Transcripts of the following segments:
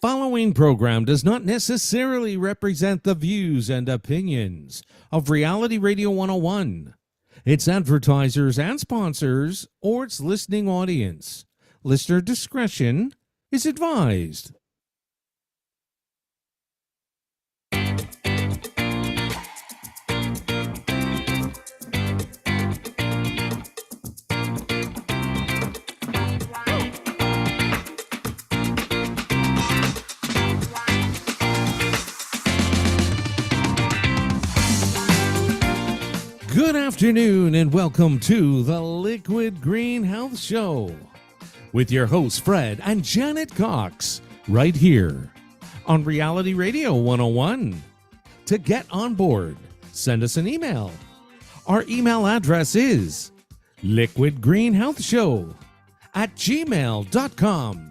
Following program does not necessarily represent the views and opinions of Reality Radio 101, its advertisers and sponsors, or its listening audience. Listener discretion is advised. Good afternoon and welcome to the Liquid Green Health Show with your hosts Fred and Janet Cox right here on Reality Radio 101. To get on board, send us an email. Our email address is liquidgreenhealthshow@gmail.com.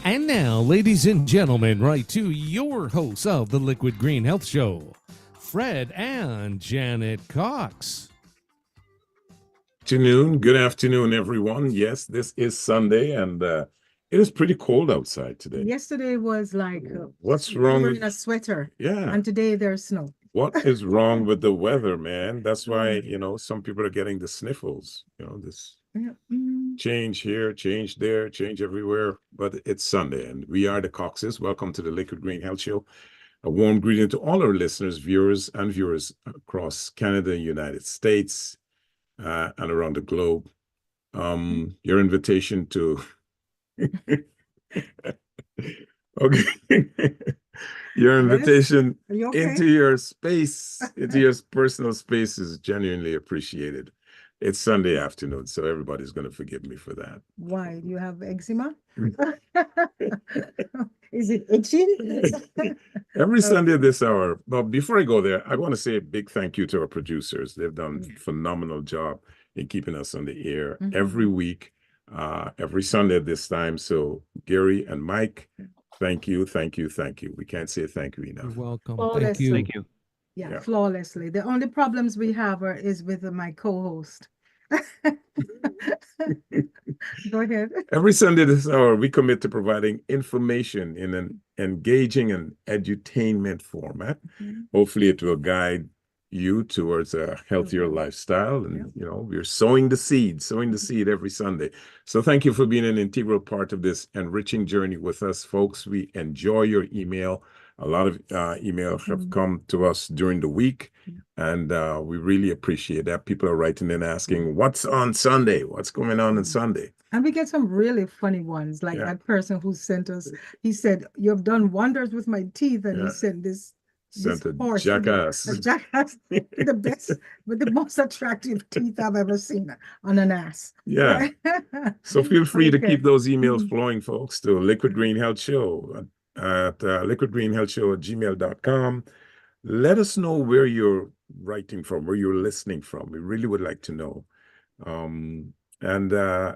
And now, ladies and gentlemen, right to your hosts of the Liquid Green Health Show, Fred and Janet Cox. Good afternoon, everyone. Yes, this is Sunday, and it is pretty cold outside today. Yesterday was like what's wrong wearing with a sweater, yeah? and today there's snow. What is wrong with the weather, man? That's why some people are getting the sniffles. This change here, change there, change everywhere. But it's Sunday, and we are the Coxes. Welcome to the Liquid Green Health Show. A warm greeting to all our listeners, viewers across Canada, United States, and around the globe. Your invitation to okay. Your invitation into your space, into your personal space is genuinely appreciated. It's Sunday afternoon, so everybody's going to forgive me for that. Why? Do you have eczema? Is it itching? Every Sunday at this hour. But before I go there, I want to say a big thank you to our producers. They've done a phenomenal job in keeping us on the air every week, every Sunday at this time. So Gary and Mike, thank you, thank you, thank you. We can't say thank you enough. You're welcome. Flawlessly. Thank you. Yeah, flawlessly. The only problems we have is with my co-host. Go ahead. Every Sunday this hour, we commit to providing information in an engaging and edutainment format. Hopefully it will guide you towards a healthier lifestyle. And, we're sowing the seed every Sunday. So thank you for being an integral part of this enriching journey with us, folks. We enjoy your email. A lot of emails have come to us during the week, and we really appreciate that. People are writing in asking, what's on Sunday? What's going on Sunday? And we get some really funny ones, like that person who sent us, he said, you have done wonders with my teeth, and he sent this horse, jackass. A jackass, the best, with the most attractive teeth I've ever seen on an ass. Yeah. So feel free to keep those emails flowing, folks, to Liquid Green Health Show at liquidgreenhealthshow@gmail.com. Let us know where you're writing from, where you're listening from. We really would like to know. During the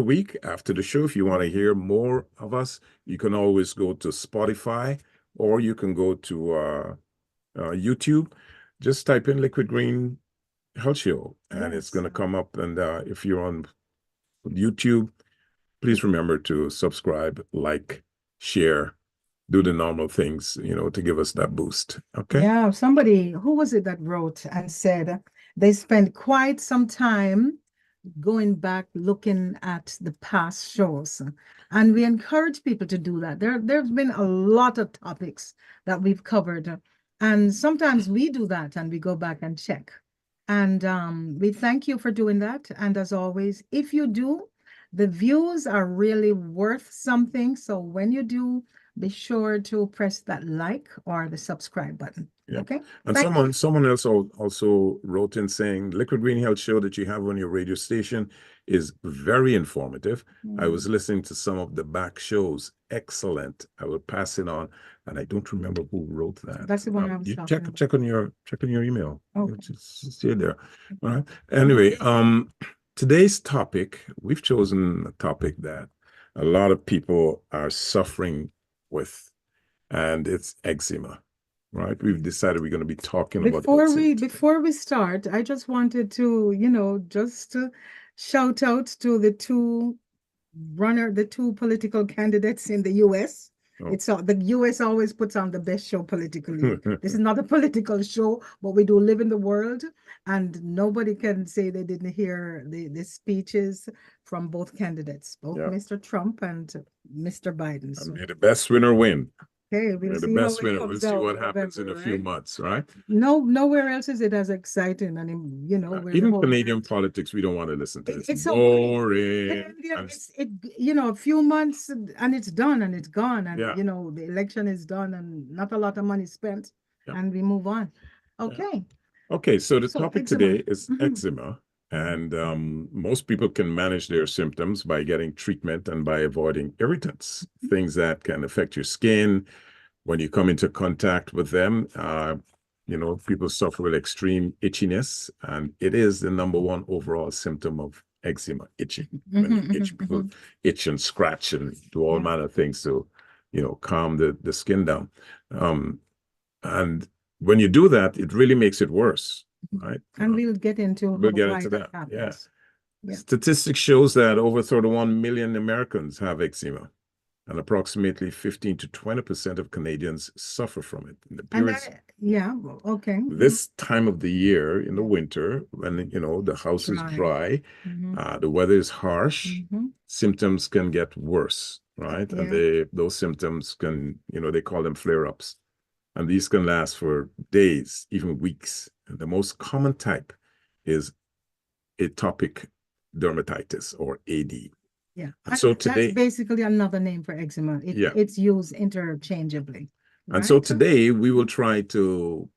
week after the show, if you want to hear more of us, you can always go to Spotify, or you can go to YouTube. Just type in Liquid Green Health Show, and it's going to come up. And if you're on YouTube, please remember to subscribe, like, share, do the normal things, to give us that boost. Okay. Yeah. Somebody, who was it that wrote and said they spent quite some time going back, looking at the past shows. And we encourage people to do that. There's been a lot of topics that we've covered. And sometimes we do that and we go back and check. And we thank you for doing that. And as always, if you do, the views are really worth something. So when you do, be sure to press that like or the subscribe button. Yeah. Okay. And someone else also wrote in saying Liquid Green Health Show that you have on your radio station is very informative. I was listening to some of the back shows. Excellent. I will pass it on. And I don't remember who wrote that. That's the one I was you talking about. check on your email. Okay. Just stay there. All right. Anyway, today's topic, we've chosen a topic that a lot of people are suffering with, and it's eczema. right? We've decided we're going to be talking about health symptoms. Before we start, I just wanted to, just to shout out to the two political candidates in the US. Oh. The US always puts on the best show politically. This is not a political show, but we do live in the world, and nobody can say they didn't hear the speeches from both candidates, both Mr. Trump and Mr. Biden. So, may the best winner win. Okay, we'll see the best winner. We'll see what happens in a few months, right? Nowhere else is it as exciting, and even Canadian politics, we don't want to listen to. It's boring. A few months and it's done and it's gone, and the election is done and not a lot of money spent, and we move on. Okay. Okay, so the topic today is eczema, and most people can manage their symptoms by getting treatment and by avoiding irritants, things that can affect your skin. When you come into contact with them, people suffer with extreme itchiness, and it is the #1 overall symptom of eczema, itching. When you itch, people itch and scratch and do all manner of things to, calm the skin down. And when you do that, it really makes it worse, right? And we'll get into that. Yeah. Statistics shows that over 31 million Americans have eczema, and approximately 15 to 20% of Canadians suffer from it. In the periods, this time of the year in the winter, when the house is dry, the weather is harsh, symptoms can get worse, right? And those symptoms can, they call them flare-ups, and these can last for days, even weeks. And the most common type is atopic dermatitis, or AD. Yeah. And so today, that's basically another name for eczema. It's used interchangeably. Right? And so today we will try to,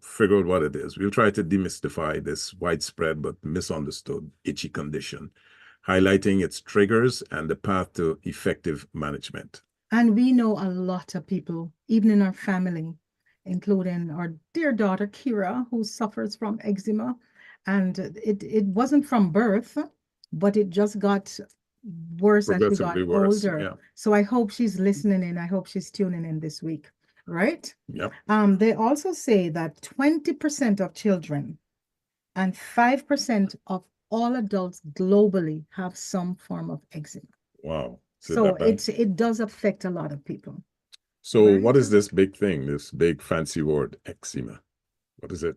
figure out what it is. We'll try to demystify this widespread but misunderstood itchy condition, highlighting its triggers and the path to effective management. And we know a lot of people, even in our family, including our dear daughter, Kira, who suffers from eczema. And it wasn't from birth, but it just got worse as she got older. Yeah. So I hope she's listening in. I hope she's tuning in this week, right? Yep. They also say that 20% of children and 5% of all adults globally have some form of eczema. Wow. So it does affect a lot of people. So what is this big thing, this big fancy word, eczema? What is it?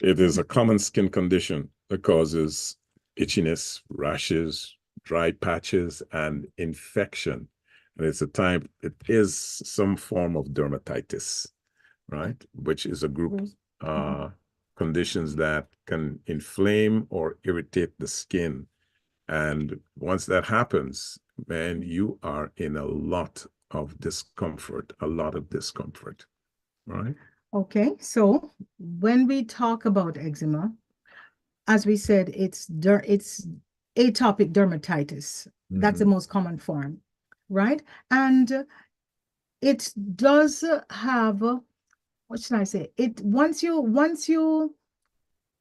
It is a common skin condition that causes itchiness, rashes, dry patches, and infection. And it is some form of dermatitis, right? Which is a group conditions that can inflame or irritate the skin. And once that happens, man, you are in a lot of discomfort, right? Okay, so when we talk about eczema, as we said, it's atopic dermatitis. That's the most common form, right? And it does have, what should I say? It once you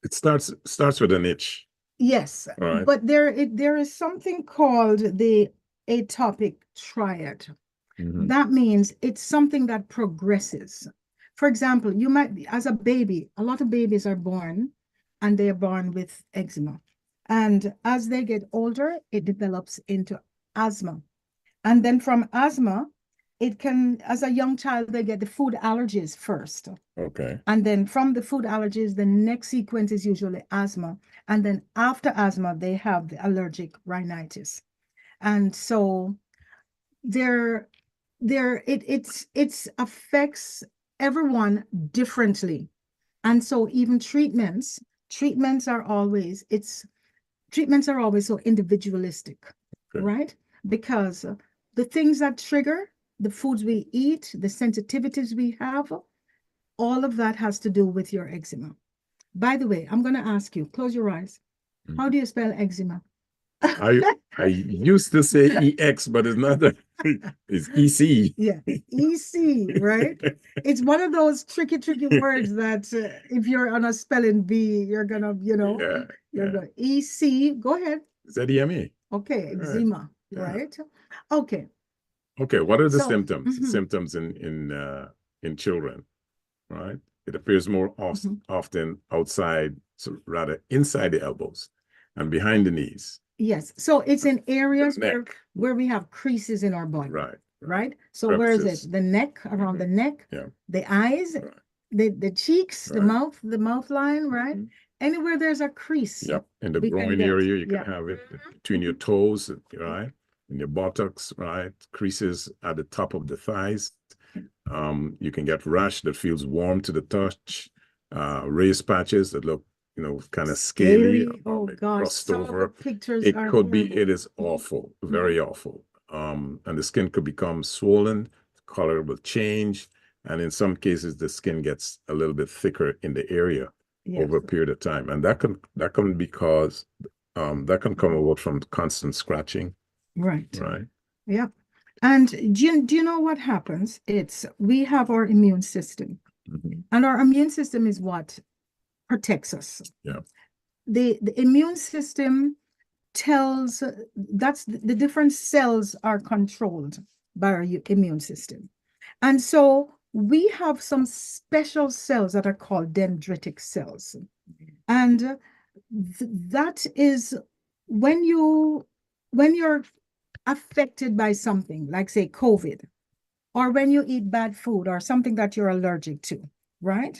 it starts with an itch. Yes, right. But there is something called the atopic triad. That means it's something that progresses. For example, you might, as a baby, a lot of babies are born and they are born with eczema. And as they get older, it develops into asthma. And then from asthma, it can, as a young child, they get the food allergies first. Okay. And then from the food allergies, the next sequence is usually asthma. And then after asthma, they have the allergic rhinitis. And so it affects everyone differently. And so even treatments are always so individualistic, right? Because the things that trigger the foods we eat, the sensitivities we have, all of that has to do with your eczema. By the way, I'm going to ask you, close your eyes. How do you spell eczema? I used to say EX, but it's not that. It's EC. Yeah, EC, right? It's one of those tricky words that if you're on a spelling bee, you're gonna, you're gonna EC. Go ahead. ZEMA. Okay, eczema, right? Okay. Okay, what are the symptoms? Symptoms in children. right? It appears more often outside, so rather inside the elbows and behind the knees. Yes. So it's in areas neck. where we have creases in our body. Right. So where is Crevices. it? The neck, around the neck, Yeah. the eyes, the cheeks, the mouth line, right? Anywhere there's a crease. Yep. In the we can groin get- area, you can yeah. have it between your toes, right? In your buttocks, right? Creases at the top of the thighs. You can get rash that feels warm to the touch, raised patches that look, kind of scaly, Oh gosh, crust some of over. the pictures It are could be, horrible. it is awful, very awful. And the skin could become swollen, color will change, and in some cases, the skin gets a little bit thicker in the area over a period of time. And that can because that can come about from constant scratching. Right. Right. Yep. And do you know what happens? We have our immune system, and our immune system is what protects us. Yeah. The immune system tells that's the different cells are controlled by our immune system. And so we have some special cells that are called dendritic cells. And that is when you're affected by something like, say, COVID, or when you eat bad food or something that you're allergic to, right?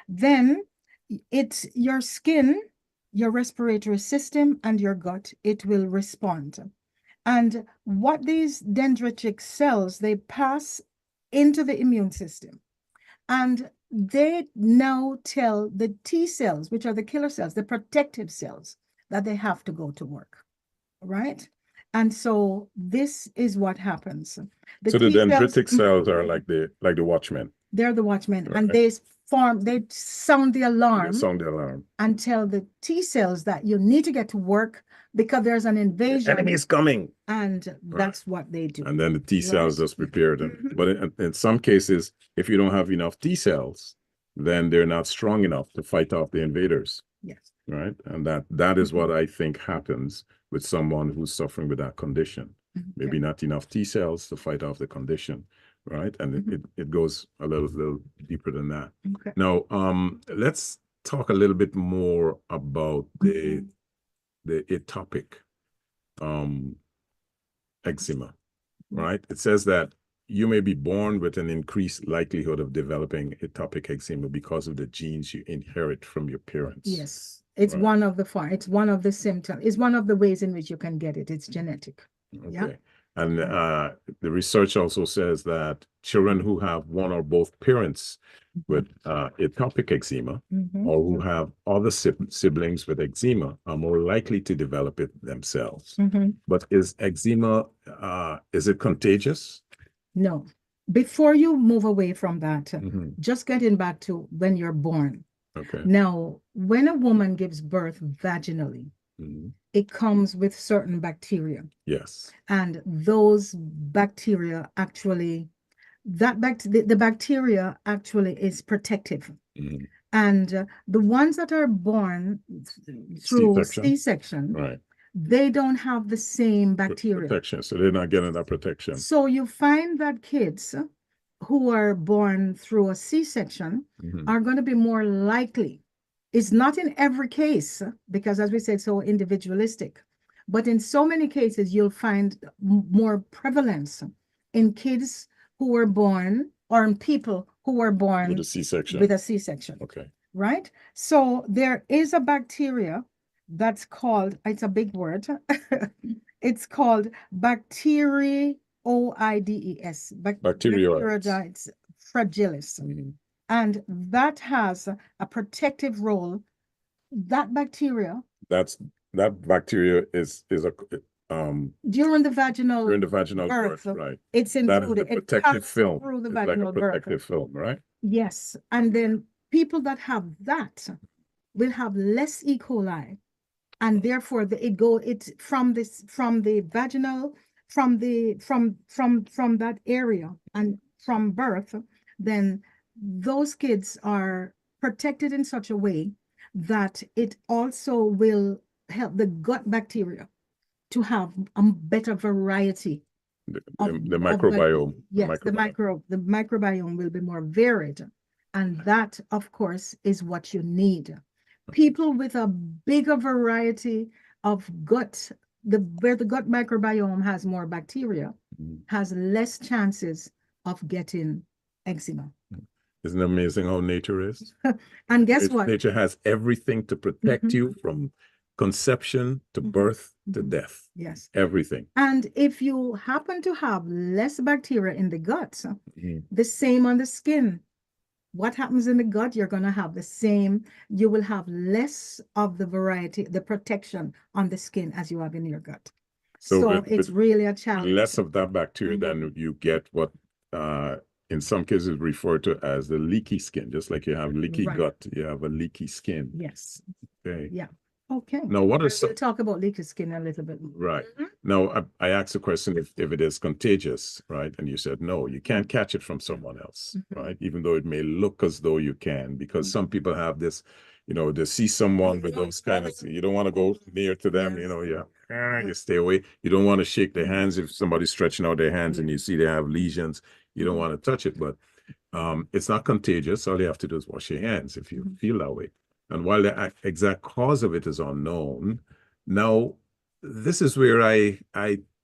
Then it's your skin, your respiratory system, and your gut, it will respond. And what these dendritic cells, they pass into the immune system. And they now tell the T cells, which are the killer cells, the protective cells, that they have to go to work, right? And so this is what happens. So the dendritic cells are like the watchmen. They're the watchmen, Right. and they sound the alarm. They sound the alarm. And tell the T cells that you need to get to work because there's an invasion. The enemy is coming. And that's what they do. And then the T cells just prepare them. But in some cases, if you don't have enough T cells, then they're not strong enough to fight off the invaders. Yes. Right. And that is what I think happens with someone who's suffering with that condition. Maybe not enough T cells to fight off the condition. Right. And it goes a little deeper than that. Okay. Now, let's talk a little bit more about the atopic eczema. Right. It says that you may be born with an increased likelihood of developing atopic eczema because of the genes you inherit from your parents. Yes. It's one of the symptoms. It's one of the ways in which you can get it. It's genetic. Okay. Yeah. And the research also says that children who have one or both parents with atopic eczema or who have other siblings with eczema are more likely to develop it themselves. But is eczema, is it contagious? No. Before you move away from that, just getting back to when you're born. Okay. Now, when a woman gives birth vaginally, it comes with certain bacteria. Yes. And those bacteria actually, the bacteria actually is protective. And the ones that are born through C-section, right, they don't have the same bacteria. Protection, so they're not getting that protection. So you find that kids who are born through a C-section are going to be more likely. It's not in every case, because as we said, so individualistic, but in so many cases, you'll find more prevalence in kids who were born or in people who were born with a C-section. With a C-section. Okay. Right? So there is a bacteria that's called, it's a big word. It's called Bacteroides. Bacteroides fragilis. And that has a protective role. That bacteria. That bacteria is a during the vaginal birth, right? It's included. That is the protective film. Through the it's vaginal like a protective film, right? Yes. And then people that have that will have less E. coli. And therefore from that area and from birth, then those kids are protected in such a way that it also will help the gut bacteria to have a better variety. The microbiome. Yes, the microbiome will be more varied. And that, of course, is what you need. People with a bigger variety of gut, where the gut microbiome has more bacteria, has less chances of getting eczema. Isn't it amazing how nature is? And guess what? Nature has everything to protect you from conception to birth to death. Yes. Everything. And if you happen to have less bacteria in the gut, the same on the skin. What happens in the gut? You're going to have the same. You will have less of the variety, the protection on the skin as you have in your gut. So it's really a challenge. Less of that bacteria than you get what in some cases referred to as the leaky skin. Just like you have leaky gut, you have a leaky skin. Yes. Okay. Yeah. Okay. Now, what is we'll talk about leaky skin a little bit. Right. Now, I asked the question if it is contagious, right? And you said, no, you can't catch it from someone else, right? Even though it may look as though you can, because some people have this, you know, they see someone with those kind of, you don't want to go near to them, you know, you stay away. You don't want to shake their hands if somebody's stretching out their hands and you see they have lesions. You don't want to touch it, but it's not contagious. All you have to do is wash your hands if you feel that way. And while the exact cause of it is unknown, now this is where I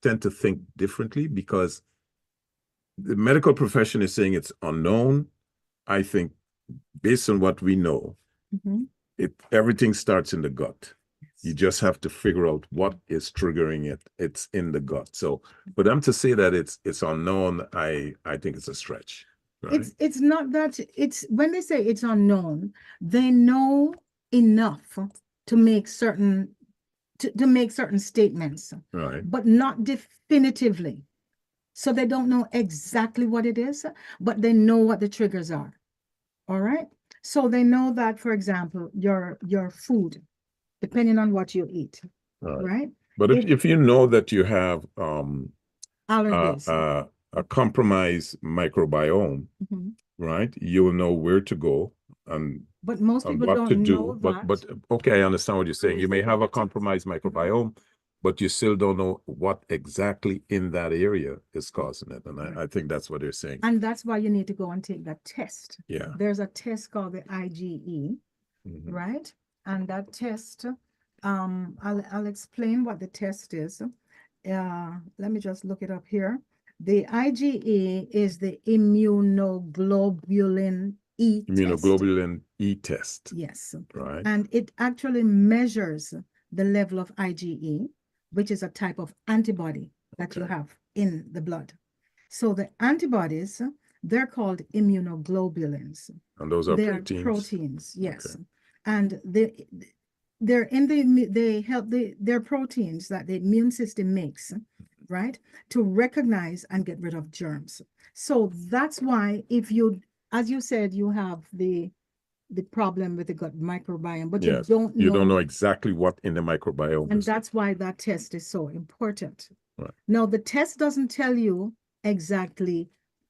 tend to think differently, because the medical profession is saying it's unknown. I think based on what we know, everything starts in the gut. You just have to figure out what is triggering it. It's in the gut. So for them to say that it's unknown, I think it's a stretch. Right? It's not that. It's when they say it's unknown, they know enough to make certain statements, right? But not definitively. So they don't know exactly what it is, but they know what the triggers are. All right. So they know that, for example, your food, depending on what you eat, right? But if you know that you have allergies, a compromised microbiome, right? You'll know where to go and but most people what don't to do. know that. But okay, I understand what you're saying. You may have a compromised microbiome, but you still don't know what exactly in that area is causing it. And I think that's what they're saying. And that's why you need to go and take that test. Yeah. There's a test called the IgE, right? And that test, I'll explain what the test is. Let me just look it up here. The IgE is the immunoglobulin E test. Immunoglobulin E test. Yes. Right. And it actually measures the level of IgE, which is a type of antibody that you have in the blood. So the antibodies, they're called immunoglobulins. And those are proteins? They are proteins, yes. Okay. And they're proteins that the immune system makes, right, to recognize and get rid of germs. So that's why if you, as you said, you have the problem with the gut microbiome, but you don't know exactly what in the microbiome. And that's why that test is so important. Right. Now, the test doesn't tell you exactly.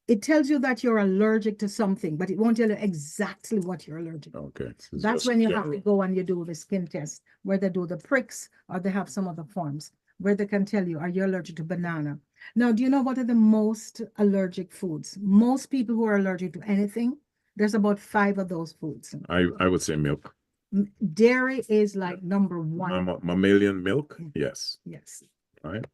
It tells you that you're allergic to something, but it won't tell you exactly what you're allergic to. Okay. So that's when you have to go and you do the skin test, where they do the pricks, or they have some other forms where they can tell you, are you allergic to banana? Now, do you know what are the most allergic foods? Most people who are allergic to anything, there's about 5 of those foods. I would say milk. Dairy is like number 1. Mammalian milk? Yes. Yes. Right.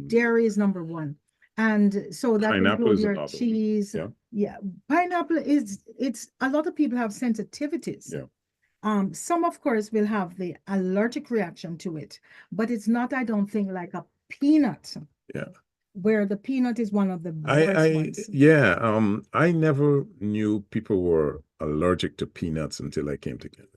Dairy is number 1. And so that includes your cheese. Yeah. Pineapple it's a lot of people have sensitivities. Yeah. Some, of course, will have the allergic reaction to it, but it's not, I don't think, like a peanut. Yeah. Where the peanut is one of the worst ones. Yeah. I never knew people were allergic to peanuts until I came to Canada.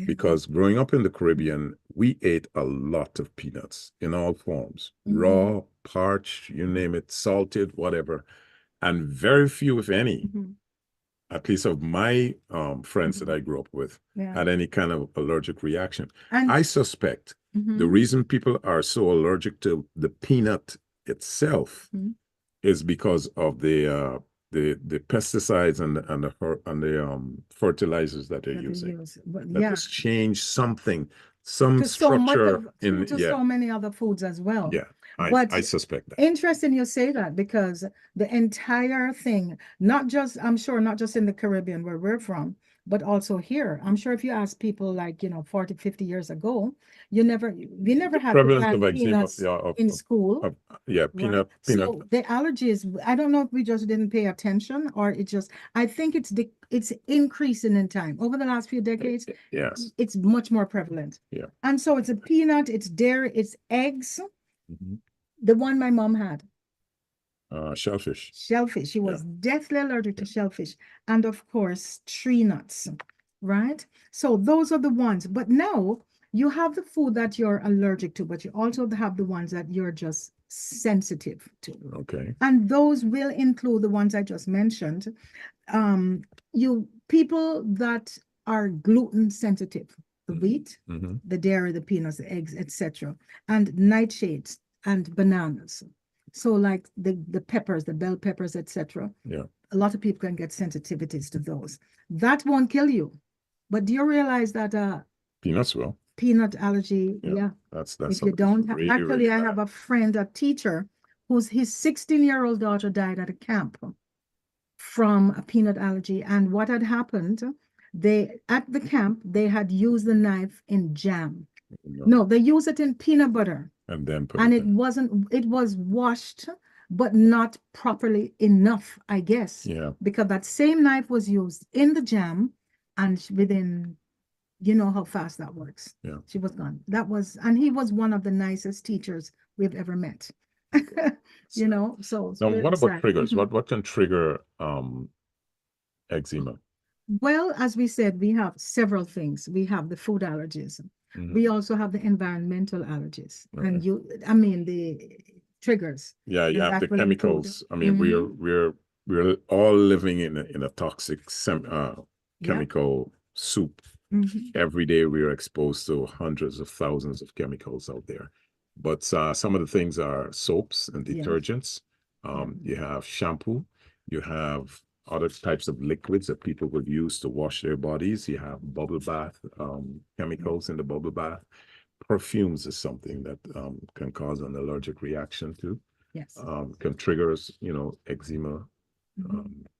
Because growing up in the Caribbean, we ate a lot of peanuts in all forms, raw, parched, you name it, salted, whatever. And very few, if any, at least of my friends that I grew up with, had any kind of allergic reaction. And I suspect the reason people are so allergic to the peanut itself is because of the pesticides and the fertilizers that they're using. That just change something some to so much structure of in, to yeah, so many other foods as well. yeah. But I suspect that. interesting you say that, because the entire thing, not just, I'm sure, not just in the Caribbean where we're from, but also here. I'm sure if you ask people like, 40, 50 years ago, we never had to Prevalence plant of eczema, peanuts yeah, in school. yeah, Right. peanut. So the allergies, I don't know if we just didn't pay attention, or it just, I think it's increasing in time. Over the last few decades, Yes. it's much more prevalent. Yeah. And so it's a peanut, it's dairy, it's eggs. Mhm. The one my mom had, Shellfish. shellfish. She was deathly allergic to shellfish. And of course, tree nuts, right? So those are the ones. But now you have the food that you're allergic to, but you also have the ones that you're just sensitive to. Okay. And those will include the ones I just mentioned. You people that are gluten sensitive, the wheat, Mhm. the dairy, the peanuts, the eggs, etc., and nightshades and bananas. So like the peppers, the bell peppers, etc. Yeah. A lot of people can get sensitivities to those. That won't kill you. But do you realize that Peanuts will. peanut allergy, yeah. That's If you don't have, really, actually, really I bad. have a friend, a teacher, his 16-year-old daughter died at a camp from a peanut allergy. And what had happened, at the camp, they had used the knife in jam. No, they used it in peanut butter. And then put And it in. it was washed, but not properly enough, I guess. Yeah. Because that same knife was used in the jam, and within, you know how fast that works. Yeah. She was gone. And he was one of the nicest teachers we've ever met. So it's Now, really what about sad. triggers? Mhm. What can trigger eczema? Well, as we said, we have several things. We have the food allergies. Mhm. We also have the environmental allergies. Okay. And the triggers. Yeah, you And have that the will include- chemicals. I mean, we're all living in a toxic chemical soup. Mhm. Every day we are exposed to hundreds of thousands of chemicals out there. But some of the things are soaps and Yes. detergents. You have shampoo. You have other types of liquids that people would use to wash their bodies. You have bubble bath, chemicals in the bubble bath. Perfumes is something that can cause an allergic reaction to. Yes. Can trigger, eczema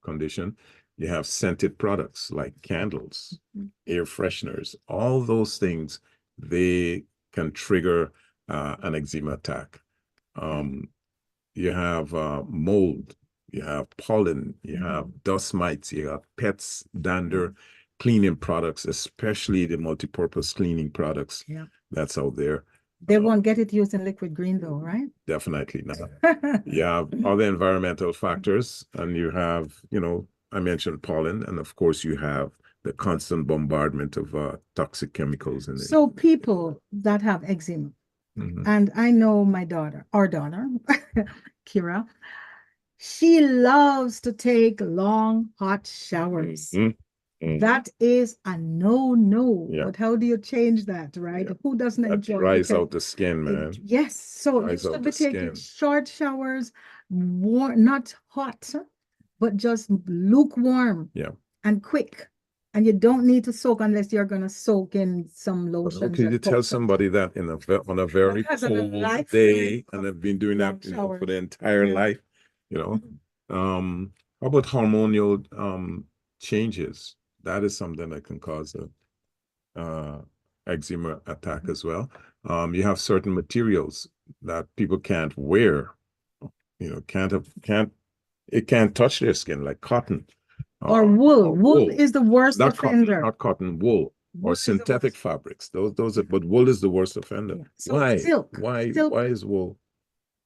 condition. You have scented products like candles, air fresheners, all those things, they can trigger an eczema attack. You have mold, you have pollen, you have dust mites, you have pets, dander, cleaning products, especially the multi-purpose cleaning products that's out there. They won't get it used in liquid green though, right? Definitely not. You have other environmental factors, and you have, I mentioned pollen, and of course you have the constant bombardment of toxic chemicals in it. So people that have eczema, and I know our daughter, Kira, she loves to take long, hot showers. That is a no. Yeah. But how do you change that, right? Yeah. Who doesn't That enjoy dries out the skin, man. Yes. So you Dries out should be the taking skin. short showers, not hot, but just lukewarm. Yeah. And quick. And you don't need to soak unless you're going to soak in some lotion. Okay, you tell somebody that on a very cold day, and I've been doing that for the entire life, How about hormonal changes? That is something that can cause a eczema attack as well. You have certain materials that people can't wear, it can't touch their skin, like cotton. Or wool. Wool is the worst offender. Not cotton, wool. Or synthetic fabrics. Those are, but wool is the worst offender. Yeah. So Why? silk. Why is wool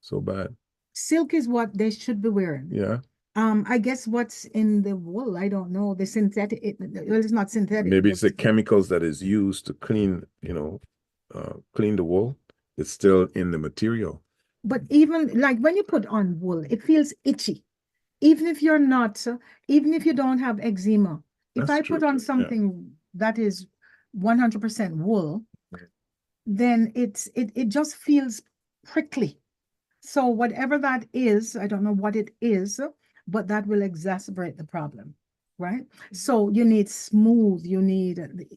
so bad? Silk is what they should be wearing. Yeah. I guess what's in the wool, I don't know. The synthetic, it's not synthetic. Maybe it's the chemicals that is used to clean the wool. It's still in the material. But even like when you put on wool, it feels itchy. Even if you don't have eczema, if I put on something that is 100% wool, then it just feels prickly. So whatever that is, I don't know what it is, but that will exacerbate the problem, right? So you need smooth,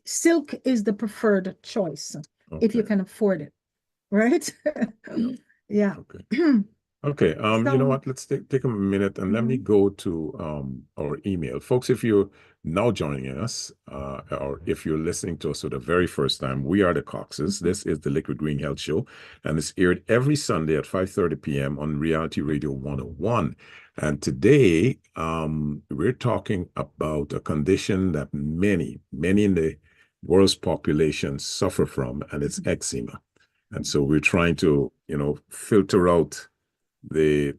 silk is the preferred choice. if you Okay. can afford it, right? Yeah. Okay. Okay, you know So, what? Let's take a minute and let me go to our email. Folks, if you're now joining us, or if you're listening to us for the very first time, we are the Coxes. This is the Liquid Green Health Show, and it's aired every Sunday at 5:30 p.m. on Reality Radio 101. And today, we're talking about a condition that many in the world's population suffer from, and it's eczema. And so we're trying to, filter out the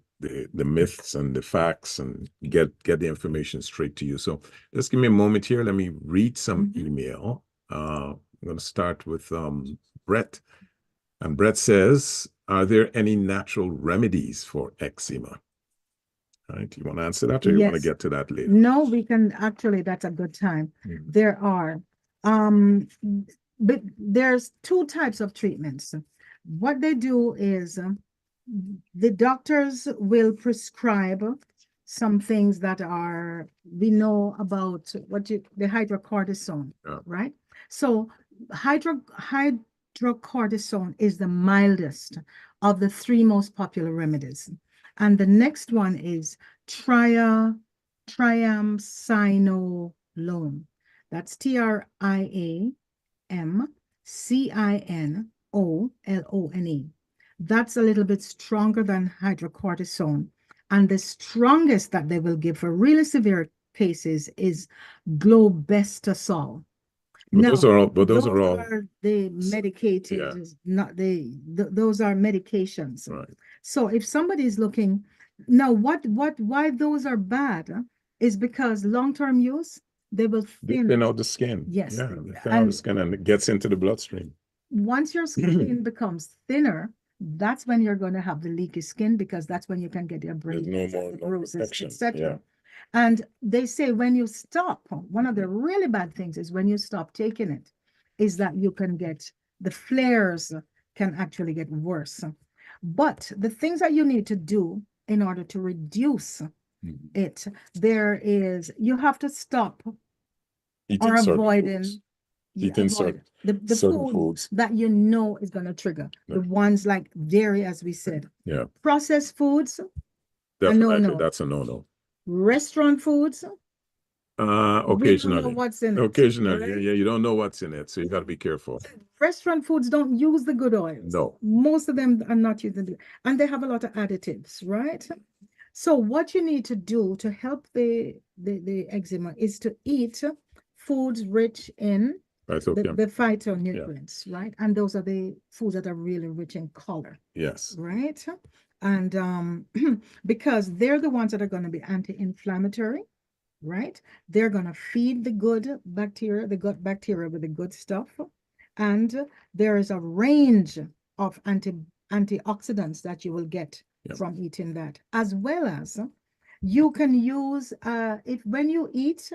myths and the facts and get the information straight to you. So just give me a moment here. Let me read some email. I'm going to start with Brett. And Brett says, are there any natural remedies for eczema? All right. You want to answer that, or you want to yes. get to that later? No, we can actually, that's a good time. There are. But there's two types of treatments. What they do is the doctors will prescribe some things that are, we know about the hydrocortisone, right? So hydrocortisone is the mildest of the three most popular remedies. And the next one is triamcinolone. That's triamcinolone. That's a little bit stronger than hydrocortisone. And the strongest that they will give for really severe cases is globestasol. But Now, those are all the medicated, those are medications. right. So if somebody is looking, now why those are bad is because long-term use, they will thin out the skin. Yes. Yeah, they thin out the skin and it gets into the bloodstream. Once your skin becomes thinner, that's when you're going to have the leaky skin, because that's when you can get your abrasions, the bruises, etc. And they say when you stop, one of the really bad things is when you stop taking it, is that you can get, the flares can actually get worse. But the things that you need to do in order to reduce it, you have to stop or avoiding eating the foods that you know is going to trigger. The ones like dairy, as we said. Yeah. Processed foods. Definitely, that's a no-no. Restaurant foods. Occasionally. We don't know what's in it. Occasionally, right? Yeah, you don't know what's in it, so you got to be careful. Restaurant foods don't use the good oils. No. Most of them are not using the, and they have a lot of additives, right? So what you need to do to help the eczema is to eat foods rich in the phytonutrients, right? And those are the foods that are really rich in color. Yes. Right? And because they're the ones that are going to be anti-inflammatory, right? They're going to feed the good bacteria, the gut bacteria with the good stuff. And there is a range of antioxidants that you will get from eating that, as well as you can use, when you eat,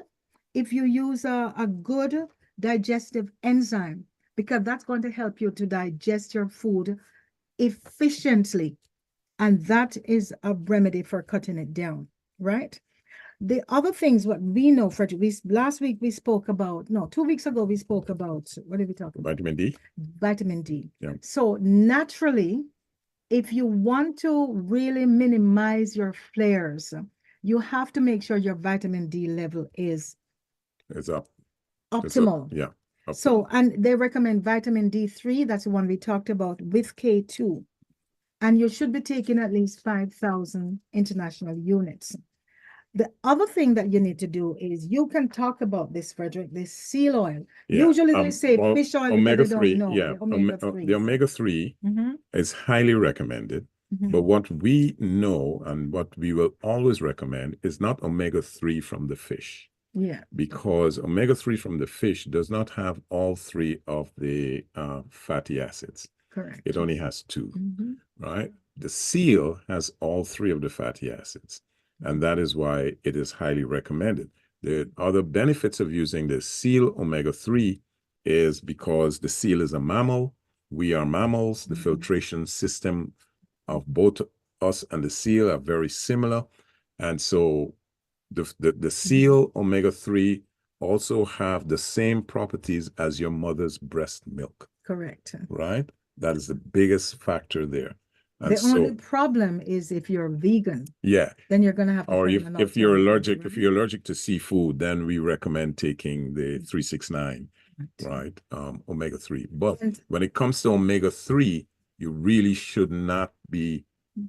if you use a good digestive enzyme, because that's going to help you to digest your food efficiently. And that is a remedy for cutting it down, right? The other things, what we know, Frederick, last week we spoke about, 2 weeks ago, we spoke about, what did we talk about? Vitamin D. Vitamin D. Yeah. So naturally, if you want to really minimize your flares, you have to make sure your vitamin D level is up. Optimal. Yeah. Optimal. So, and they recommend vitamin D3, that's the one we talked about, with K2. And you should be taking at least 5,000 international units. The other thing that you need to do is, you can talk about this, Frederick, this seal oil. Yeah. Usually they say fish oil, omega-3, omega-3. The omega-3 is highly recommended. But what we know and what we will always recommend is not omega-3 from the fish. Yeah. Because omega-3 from the fish does not have all three of the fatty acids. Correct. It only has two, right? The seal has all three of the fatty acids, and that is why it is highly recommended. The other benefits of using the seal omega-3 is because the seal is a mammal. We are mammals. The filtration system of both us and the seal are very similar. And so the seal omega-3 also have the same properties as your mother's breast milk. Correct. right? That is the biggest factor there. And The only problem is if you're vegan, yeah, then you're going to have to or find an if you're alternative, allergic, right? if you're allergic to seafood, then we recommend taking the 369, right? Omega-3. But And- when it comes to omega-3, you really should not be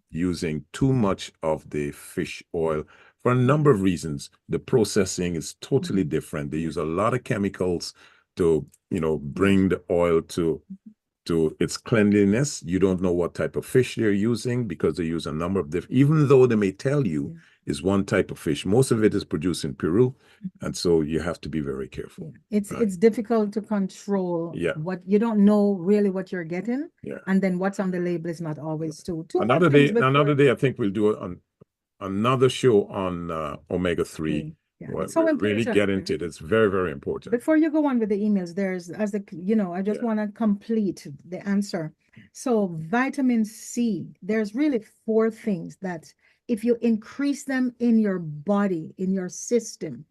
using too much of the fish oil for a number of reasons. The processing is totally different. They use a lot of chemicals to, bring the oil to its cleanliness. You don't know what type of fish they're using because they use a number of different, even though they may tell you is one type of fish. Most of it is produced in Peru. And so you have to be very careful. It's difficult to control what you don't know really what you're getting. Yeah. And then what's on the label is not always too Another day, I think we'll do another show on omega-3. Yeah, Well, it's so really important. get into it. It's very, very important. Before you go on with the emails, I just want to complete the answer. So vitamin C, there's really 4 things that if you increase them in your body, in your system,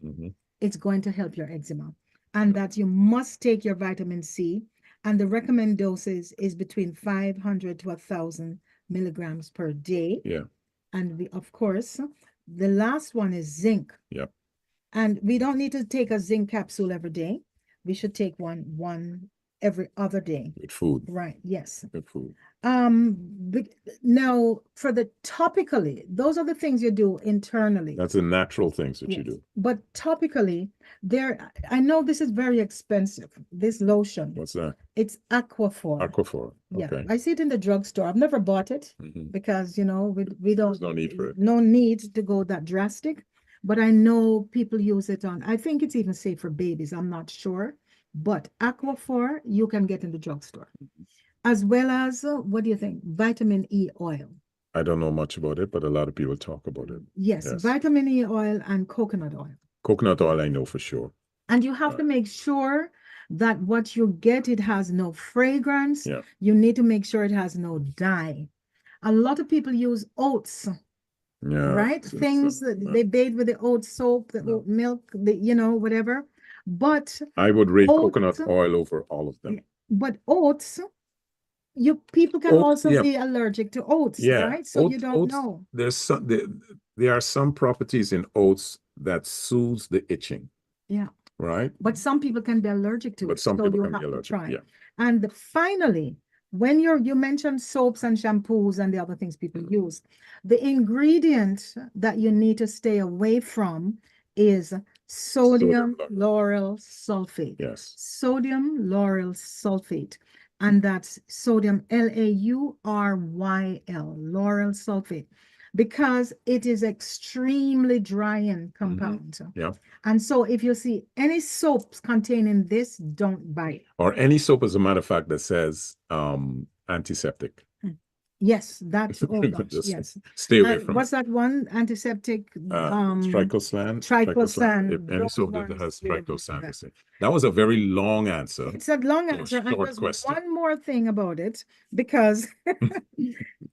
it's going to help your eczema. And that you must take your vitamin C, and the recommended doses is between 500 to 1,000 milligrams per day. Yeah. And of course, the last one is zinc. Yep. And we don't need to take a zinc capsule every day. We should take one every other day. With food. Right. Yes. With food. Now for the topically, those are the things you do internally. That's the natural things that you do. But topically, I know this is very expensive, this lotion. What's that? It's Aquaphor. Aquaphor. Okay. Yeah. I see it in the drugstore. I've never bought it because, we don't. There's no need for it. No need to go that drastic. But I know people use it I think it's even safe for babies. I'm not sure. But Aquaphor, you can get in the drugstore. As well as, what do you think? Vitamin E oil. I don't know much about it, but a lot of people talk about it. Yes. Vitamin E oil and coconut oil. Coconut oil, I know for sure. And you have to make sure that what you get, it has no fragrance. Yeah. You need to make sure it has no dye. A lot of people use oats. Yeah. Right? Things that they bathe with the oat soap, the oat milk, whatever. But I would rate coconut oil over all of them. But oats, people can also be allergic to oats, right? So you don't know. There are some properties in oats that soothes the itching. Yeah. Right? But some people can be allergic to it. But some people can be allergic. Yeah. And finally, when you mentioned soaps and shampoos and the other things people use, the ingredient that you need to stay away from is sodium lauryl sulfate. Yes. Sodium lauryl sulfate. And that's sodium LAURYL, lauryl sulfate, because it is extremely drying compound. Yeah. And so if you see any soaps containing this, don't buy it. Or any soap, as a matter of fact, that says antiseptic. Yes, that's yes. Stay away from what's that one? Antiseptic triclosan. Triclosan. Any soap that has triclosan. That was a very long answer. It's a long answer. And there's one more thing about it, because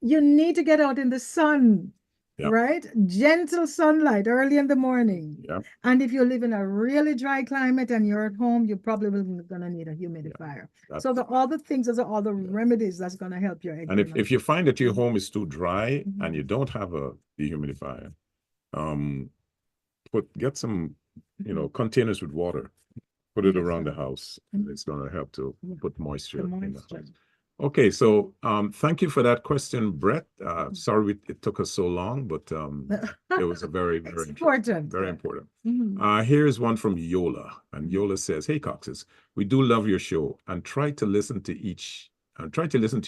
you need to get out in the sun. Yeah. Right? Gentle sunlight early in the morning. Yeah. And if you live in a really dry climate and you're at home, you're probably going to need a humidifier. Yeah. So all the things, those are all the remedies that's going to help your eczema. And if you find that your home is too dry and you don't have a dehumidifier, get some, containers with water. Put it around the house. It's going to help to put moisture in the house. Okay, so thank you for that question, Brett. Sorry it took us so long, but it was a very, very important. Very important. Here's one from Yola, and Yola says, "Hey Coxes, we do love your show and try to listen to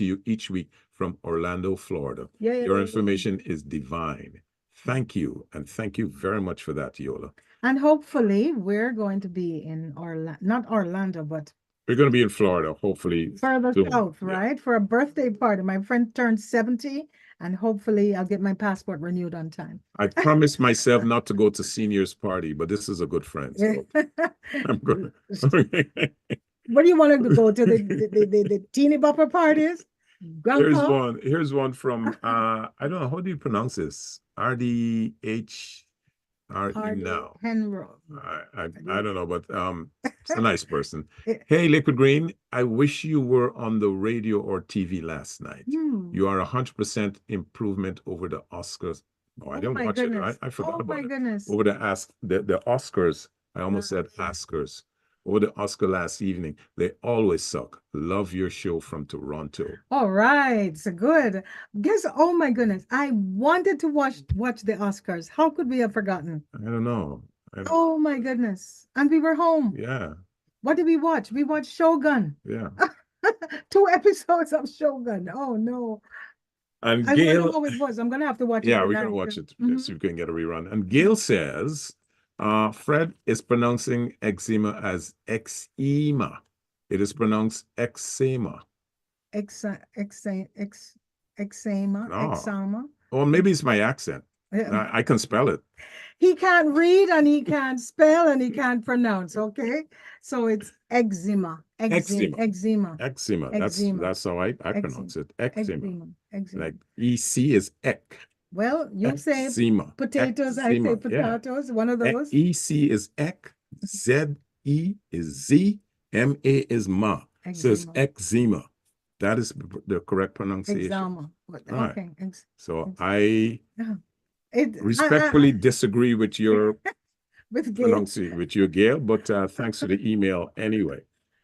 you each week from Orlando, Florida. Your information is divine. Thank you, and thank you very much for that, Yola. And hopefully we're going to be in not Orlando, but we're going to be in Florida, hopefully. Further south, right? For a birthday party. My friend turned 70, and hopefully I'll get my passport renewed on time. I promised myself not to go to senior's party, but this is a good friend. So I'm going to. What do you want to go to? The teeny bopper parties? Here's one from, I don't know, how do you pronounce this? RDH. Hardy now. Henro. I don't know, but it's a nice person. Hey, Liquid Green, I wish you were on the radio or TV last night. You are 100% improvement over the Oscars. Oh, I didn't watch it. I forgot about it. Goodness. Over the Oscars. I almost said Oscars. Over the Oscar last evening. They always suck. Love your show from Toronto. All right. So good. Oh my goodness. I wanted to watch the Oscars. How could we have forgotten? I don't know. Oh my goodness. And we were home. Yeah. What did we watch? We watched Shogun. Yeah. 2 episodes of Shogun. Oh no. And I Gail, don't know how it was. I'm gonna have to watch it. Yeah, we're gonna watch it so you can get a rerun. And Gail says, Fred is pronouncing eczema as eczema. It is pronounced eczema. Eczema. Or maybe it's my accent. I can spell it. He can't read and he can't spell and he can't pronounce. Okay, so it's eczema. Eczema. That's how I pronounce it. Eczema. Like EC is ek. Well, you say potatoes, I say potatoes. One of those. EC is ek. ZE is Z. MA is ma. So it's eczema. That is the correct pronunciation. Eczema. Okay. Right. So I respectfully disagree with your pronunciation, with your Gail, but thanks for the email anyway.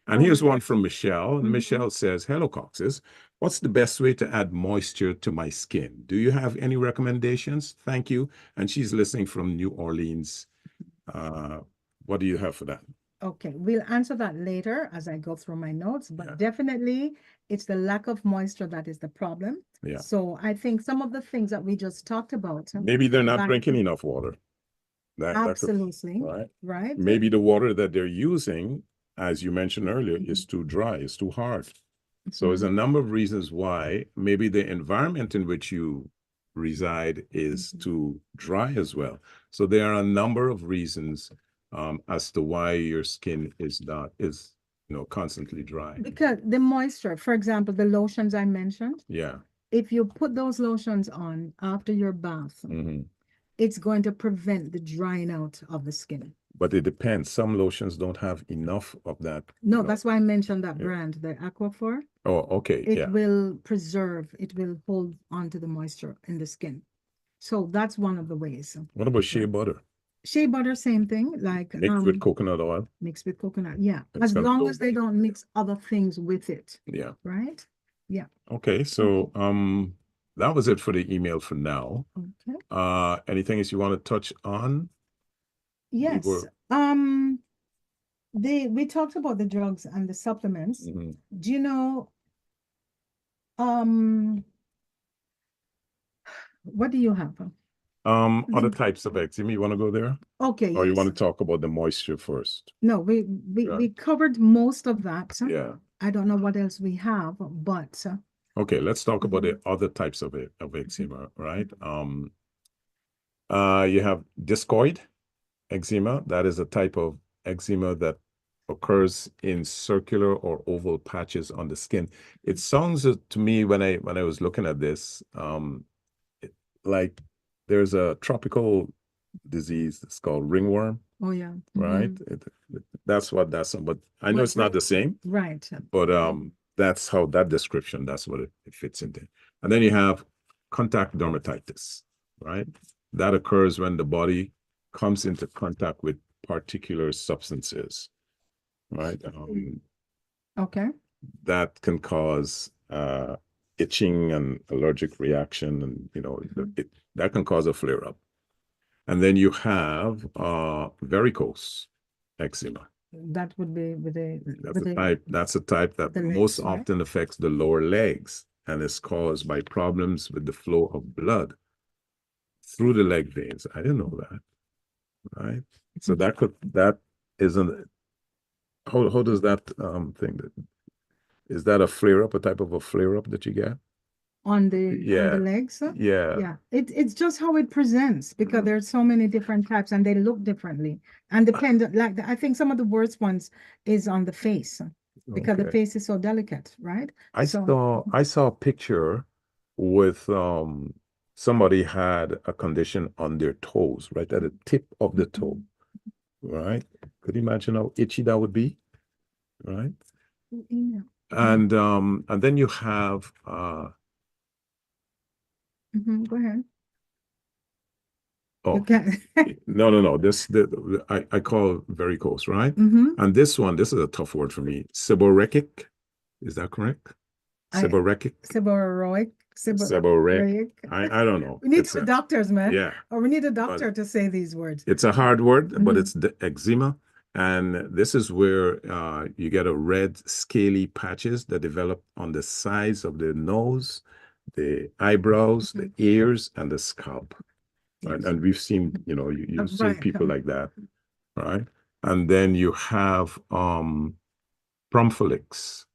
And here's one from Michelle. And Michelle says, hello, Coxes. What's the best way to add moisture to my skin? Do you have any recommendations? Thank you. And she's listening from New Orleans. What do you have for that? Okay, we'll answer that later as I go through my notes, but definitely it's the lack of moisture that is the problem. Yeah. So I think some of the things that we just talked about. Maybe they're not drinking enough water. Absolutely. Right. Maybe the water that they're using, as you mentioned earlier, is too dry, is too hard. So there's a number of reasons why. Maybe the environment in which you reside is too dry as well. So there are a number of reasons as to why your skin is constantly dry. Because the moisture, for example, the lotions I mentioned. Yeah. If you put those lotions on after your bath, it's going to prevent the drying out of the skin. But it depends. Some lotions don't have enough of that. No, that's why I mentioned that brand, the Aquaphor. Oh, okay. It will preserve, it will hold on to the moisture in the skin. So that's one of the ways. What about shea butter? Shea butter, same thing, like mixed with coconut oil. Mixed with coconut, yeah. As long as they don't mix other things with it. Yeah. Right? Yeah. Okay, so that was it for the email for now. Okay. Anything else you want to touch on? Yes. We talked about the drugs and the supplements. Do you know what do you have? Other types of eczema. You want to go there? Okay. Or you want to talk about the moisture first? No, we covered most of that. Yeah. I don't know what else we have, but okay, let's talk about the other types of eczema, right? You have discoid eczema. That is a type of eczema that occurs in circular or oval patches on the skin. It sounds to me when I was looking at this, like there's a tropical disease that's called ringworm. Oh yeah. Right. That's what that's. But I know it's not the same. Right. But that's how that description. That's what it fits into. And then you have contact dermatitis. Right. That occurs when the body comes into contact with particular substances. Right. Okay. That can cause itching and allergic reaction, and that can cause a flare up. And then you have varicose eczema. That would be with that's a type that most often affects the lower legs and is caused by problems with the flow of blood through the leg veins. I didn't know that. Right. So that isn't. How does that thing? Is that a flare up? A type of a flare up that you get on the legs? Yeah. It's just how it presents, because there's so many different types and they look differently and depend. Like I think some of the worst ones is on the face, because the face is so delicate, right? I saw a picture with somebody had a condition on their toes, right at the tip of the toe, right? Could you imagine how itchy that would be, right? Yeah. And then you have Go ahead. oh You can. no. I call varicose, right? And this is a tough word for me. Seborrheic, is that correct? Seborrheic. Seborrheic. Seborrheic. I don't know. We need doctors, man. Yeah. Or we need a doctor to say these words. It's a hard word, but it's the eczema. And this is where you get a red scaly patches that develop on the sides of the nose, the eyebrows, the ears, and the scalp. Right? And we've seen, you've seen people like that, right? And then you have prompholix,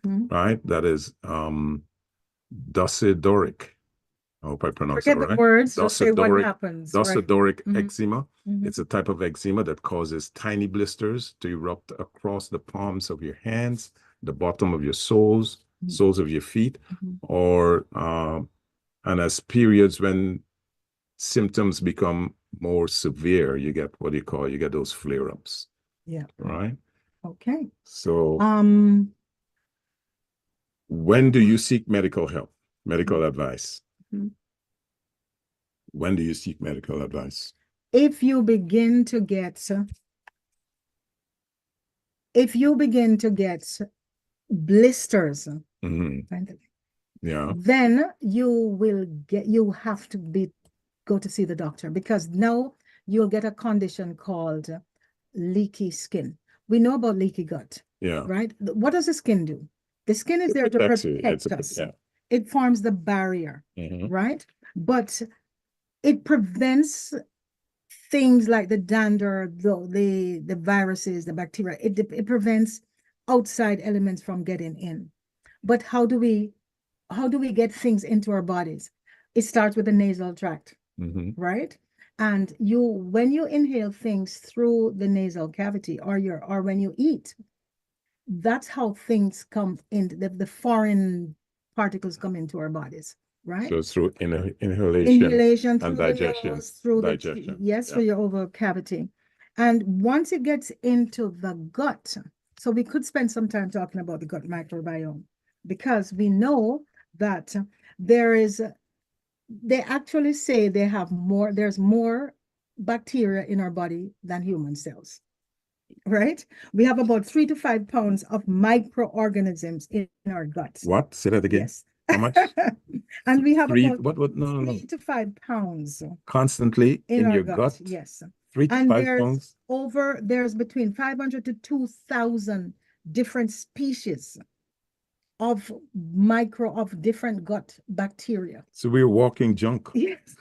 right? That is dosidoric. I hope I pronounce it right. Forget the words, just say what happens. Dosidoric eczema. It's a type of eczema that causes tiny blisters to erupt across the palms of your hands, the bottom of your soles of your feet, or and as periods when symptoms become more severe, you get you get those flare-ups. Yeah. Right? Okay. So when do you seek medical help, medical advice? When do you seek medical advice? If you begin to get blisters, yeah, then you have to go to see the doctor, because now you'll get a condition called leaky skin. We know about leaky gut. Yeah. Right? What does the skin do? The skin is there to protect us. Yeah. It forms the barrier, right? But it prevents things like the dander, the viruses, the bacteria. It prevents outside elements from getting in. But how do we get things into our bodies? It starts with the nasal tract, right? And when you inhale things through the nasal cavity, or when you eat, that's how things come in. The foreign particles come into our bodies, right? So it's through inhalation through and digestion. the nose, through digestion. through your oval cavity. And once it gets into the gut, so we could spend some time talking about the gut microbiome, because we know that they actually say there's more bacteria in our body than human cells, right? We have about 3 to 5 pounds of microorganisms in our gut. What? Say that again. Yes. How much? And we have No. 3 to 5 pounds constantly in your gut. Yes. 3 to 5 pounds. There's between 500 to 2,000 different species of different gut bacteria. So we're walking junk. Yes.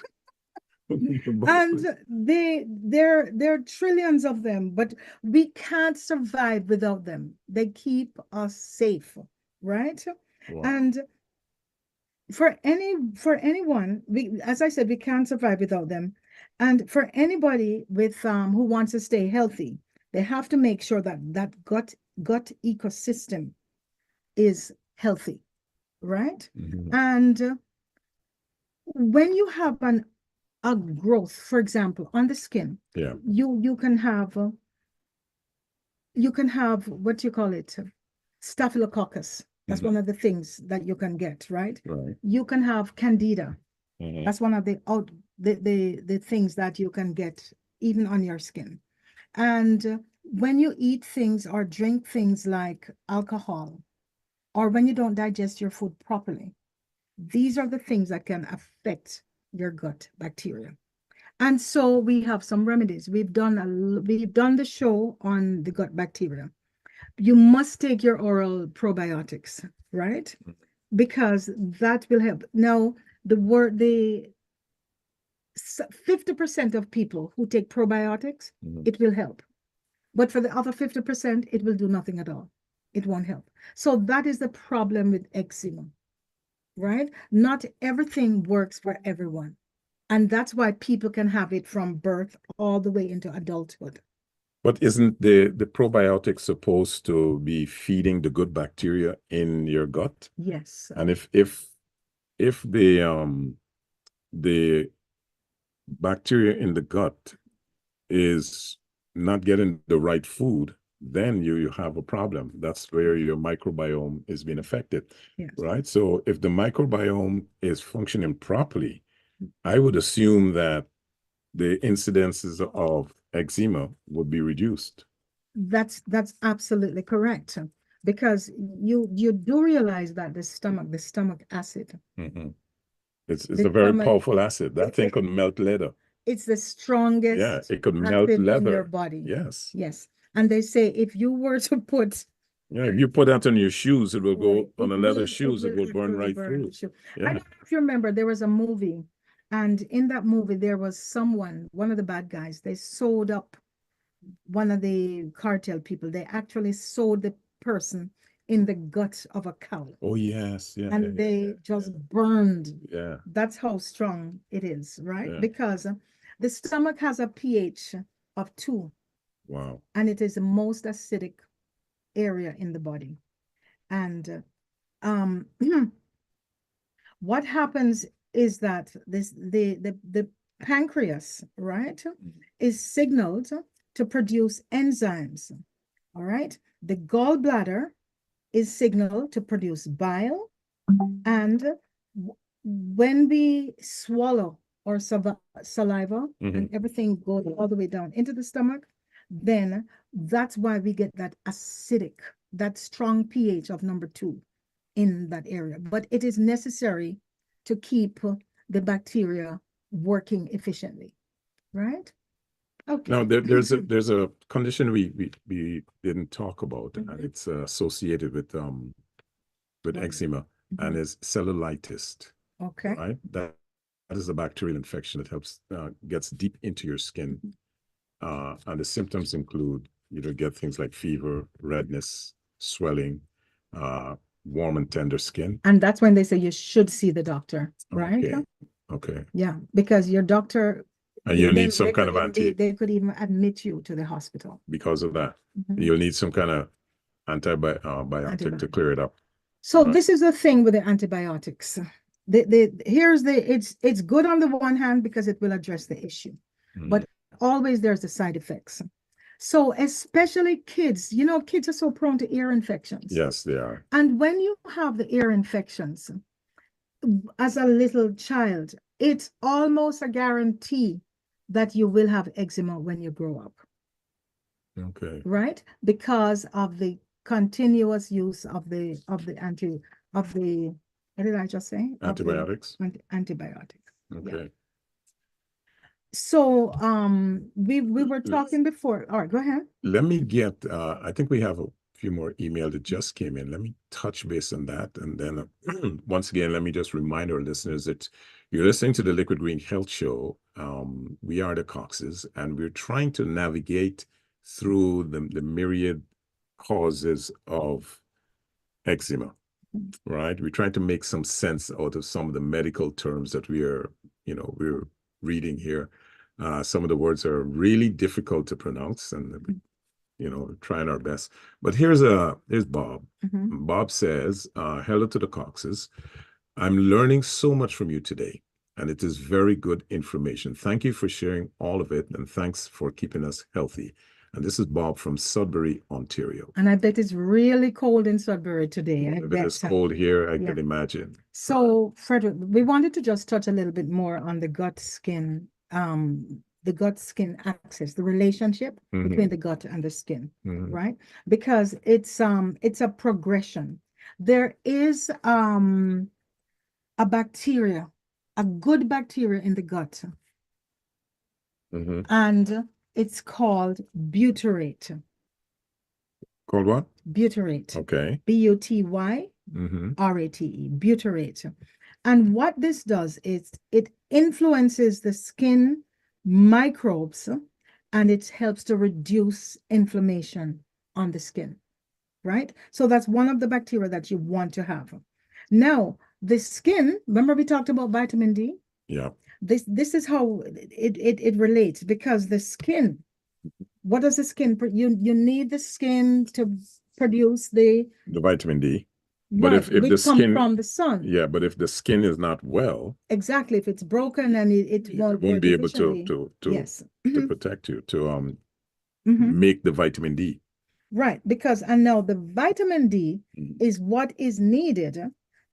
And there are trillions of them, but we can't survive without them. They keep us safe, right? Wow. And for anyone, as I said, we can't survive without them. And for anybody with who wants to stay healthy, they have to make sure that gut ecosystem is healthy, right? And when you have a growth, for example, on the skin, you can have what you call it, staphylococcus. That's one of the things that you can get, right? Right. You can have candida. That's one of the things that you can get even on your skin. And when you eat things or drink things like alcohol, or when you don't digest your food properly, these are the things that can affect your gut bacteria. And so we have some remedies. We've done the show on the gut bacteria. You must take your oral probiotics, right? Because that will help. Now, the 50% of people who take probiotics, it will help. But for the other 50%, it will do nothing at all. It won't help. So that is the problem with eczema, right? Not everything works for everyone. And that's why people can have it from birth all the way into adulthood. But isn't the probiotic supposed to be feeding the good bacteria in your gut? Yes. And if if the bacteria in the gut is not getting the right food, then you have a problem. That's where your microbiome is being affected, Yes. right? So if the microbiome is functioning properly, I would assume that the incidences of eczema would be reduced. That's absolutely correct. Because you do realize that the stomach acid, It's the a very stomach, powerful acid. That thing could melt leather. it's the strongest Yeah, it could melt acid in your leather. body. Yes. Yes. And they say if you were to put Yeah, if you put that on your shoes, it will go on a leather shoes. It will will burn right burn through. the shoe. I Yeah. don't know if you remember, there was a movie, and in that movie there was one of the bad guys, they sewed up one of the cartel people. They actually sewed the person in the gut of a cow, Oh yes, yeah. and yeah, they just burned. yeah. That's how strong it is, right? Yeah. Because the stomach has a pH of 2, Wow. and it is the most acidic area in the body. And what happens is that the pancreas, right, is signaled to produce enzymes. All right. The gallbladder is signaled to produce bile. And when we swallow our saliva and everything goes all the way down into the stomach, then that's why we get that acidic, that strong pH of number 2 in that area. But it is necessary to keep the bacteria working efficiently, right? Okay. Now there's a condition we didn't talk about, and it's associated with eczema, and is cellulitis. Okay. Right? That is a bacterial infection that helps gets deep into your skin. And the symptoms include, you get things like fever, redness, swelling, warm and tender skin. And that's when they say you should see the doctor, right? Okay. Okay. Yeah, because your doctor, And you'll need some they kind of they could even admit you to the hospital. because of that. You'll need some kind of antibiotic to clear it up. So this is the thing with the antibiotics. It's good on the one hand because it will address the issue, but always there's the side effects. So especially kids, kids are so prone to ear infections. Yes, they are. And when you have the ear infections as a little child, it's almost a guarantee that you will have eczema when you grow up. Okay. Right? Because of the continuous use of the what did I just say? Antibiotics. Antibiotics. Okay. Yeah. So we were talking before. All right, go ahead. Let me get I think we have a few more emails that just came in. Let me touch base on that. And then once again, let me just remind our listeners that you're listening to the Liquid Green Health Show. We are the Coxes, and we're trying to navigate through the myriad causes of eczema, right? We're trying to make some sense out of some of the medical terms that we're reading here. Some of the words are really difficult to pronounce, and trying our best. But here's Bob. Bob says, hello to the Coxes. I'm learning so much from you today, and it is very good information. Thank you for sharing all of it, and thanks for keeping us healthy. And this is Bob from Sudbury, Ontario. And I bet it's really cold in Sudbury today. If it is cold here, I can imagine. So, Frederick, we wanted to just touch a little bit more on the gut-skin axis, the relationship between the gut and the skin, right? Because it's a progression. There is a bacteria, a good bacteria in the gut, and it's called butyrate. Called what? Butyrate. Okay. Butyrate, butyrate. And what this does is it influences the skin microbes, and it helps to reduce inflammation on the skin, right? So that's one of the bacteria that you want to have. Now, the skin, remember we talked about vitamin D? Yeah. This is how it relates, because the skin, what does the skin, you need the skin to produce the vitamin D. But Right, if the which come skin, from the sun. yeah, but if the skin is not well, Exactly. If it's broken and it it won't won't work be able to efficiently. to Yes. to protect you, to Mhm. make the vitamin D. Right, because and now the vitamin D Mhm. is what is needed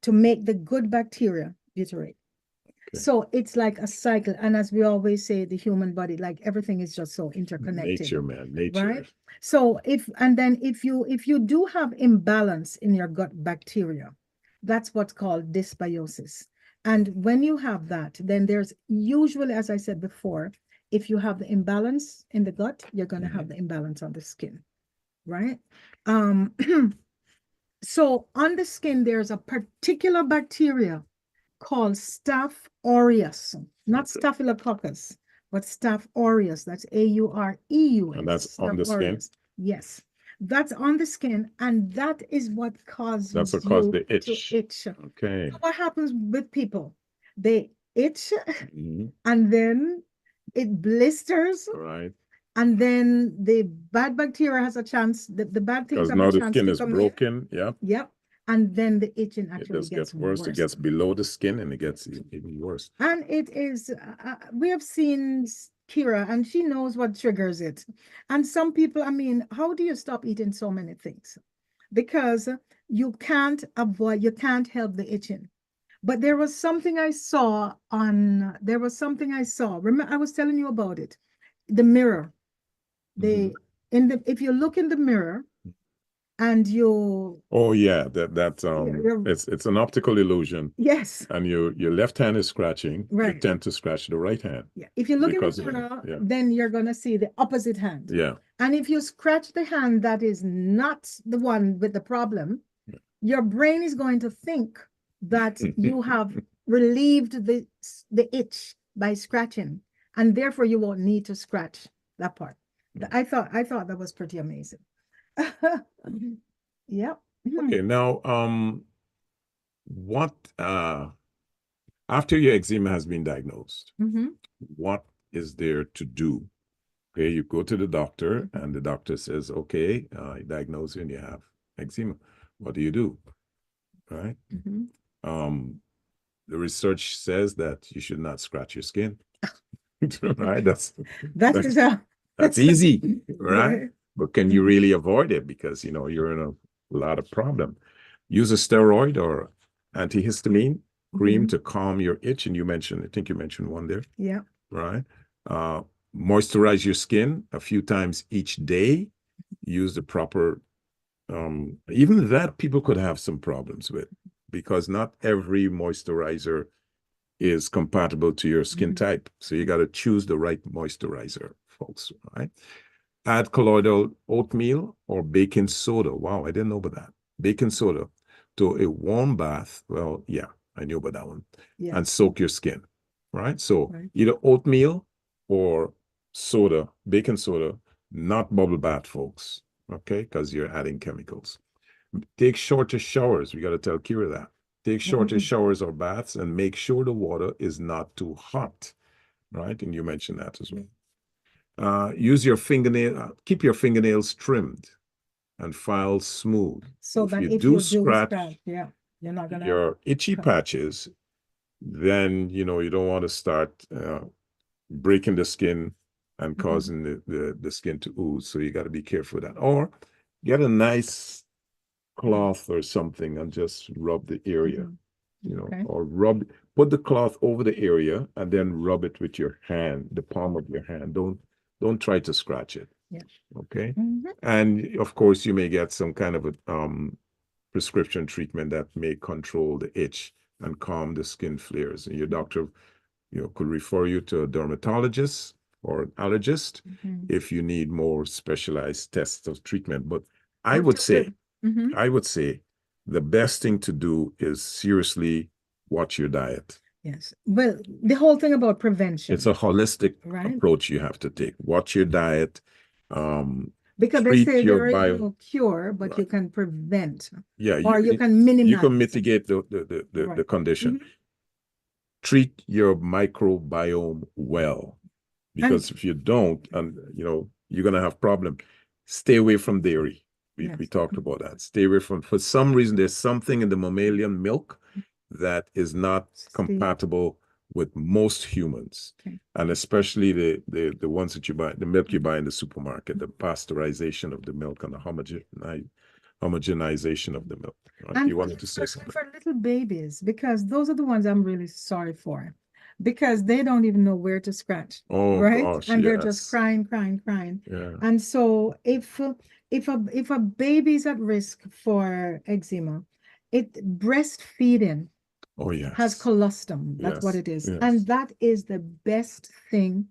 to make the good bacteria butyrate. Okay. So it's like a cycle. And as we always say, the human body, like everything is just so interconnected. Nature, man, nature. Right? So if you do have imbalance in your gut bacteria, that's what's called dysbiosis. And when you have that, then there's usually, as I said before, if you have the imbalance in the gut, you're going to have the imbalance on the skin, right? So on the skin, there's a particular bacteria called Staph aureus, not Okay. Staphylococcus, but Staph aureus. That's AUREUS. And that's on Staph the skin? aureus. Yes, that's on the skin, and that is what causes That's what caused you the itch. to itch. Okay. What happens with people? They itch, Mhm. and then it blisters, All right. and then the bad bacteria has a chance, the bad things Because have a now the chance skin to is come in. broken. Yeah. Yep. And then the itching It actually just gets gets worse. It gets below the skin and it gets even worse. And it is, we have seen Kira, and she knows what triggers it. And some people, I mean, how do you stop eating so many things? Because you can't help the itching. But there was something I saw. Remember, I was telling you about it. The mirror. Mhm. If you look in the mirror and you, Oh yeah, that's you're- it's an optical illusion. yes, And your left hand is scratching, you right. tend to scratch the right hand. Yeah. If you look in Because the mirror, yeah. then you're gonna see the opposite hand. Yeah. And if you scratch the hand that is not the one with the problem, your brain is going to think that you have relieved the itch by scratching, and therefore you won't need to scratch that part. I thought that was pretty amazing. Yeah. Okay, now what after your eczema has been diagnosed, Mhm. what is there to do? Okay, you go to the doctor and the doctor says, okay, I diagnose you and you have eczema. What do you do? Right? Mhm. The research says that you should not scratch your skin. Right? That's easy, right? Right. But can you really avoid it? Because you're in a lot of problem. Use a steroid or antihistamine cream Mhm. to calm your itch. And I think you mentioned one there, Yeah. right? Moisturize your skin a few times each day. Use the proper, even that people could have some problems with, because not every moisturizer is compatible to your skin type. So you got to choose the right moisturizer, folks, right? Add colloidal oatmeal or baking soda. Wow, I didn't know about that. Baking soda to a warm bath. Well, yeah, I knew about that one. Yeah. And soak your skin, right? So Right. either oatmeal or soda, baking soda, not bubble bath, folks, okay? Because you're adding chemicals. Take shorter showers. We got to tell Kira that. Take shorter showers or baths and make sure the water is not too hot, right? And you mentioned that as well. Use your keep your fingernails trimmed and files smooth. So If that you if do you do scratch scratch, yeah, you're not gonna your itchy patches, then you don't want to start breaking the skin and causing the skin to ooze. So you got to be careful with that. Or get a nice cloth or something and just rub the area, Okay. or put the cloth over the area and then rub it with your hand, the palm of your hand. Don't try to scratch it. Yeah. Okay. Mhm. And of course, you may get some kind of a prescription treatment that may control the itch and calm the skin flares. And your doctor, could refer you to a dermatologist or an allergist if you need more specialized tests of treatment. But I would say the best thing to do is seriously watch your diet. Yes. Well, the whole thing about prevention. It's a holistic Right. approach you have to take. Watch your diet. Because they treat say your there is bio- no cure, but you Right. can prevent, Yeah, or you can minimize. you can mitigate the Right. condition. Treat your microbiome well, because if you don't, and you're gonna have problem. Stay away from dairy. We talked about that. Stay away from, for some reason, there's something in the mammalian milk that is not compatible with most humans. Okay. And especially the ones that you buy, the milk you buy in the supermarket, the pasteurization of the milk and the homogenization of the milk. Right? And You wanted to say something? for little babies, because those are the ones I'm really sorry for, because they don't even know where to scratch. Oh right? gosh, And they're yes. just crying, crying, crying. Yeah. And so if a baby's at risk for eczema, breastfeeding Oh yes. has colostrum. That's what Yes, it is. yes. And that is the best thing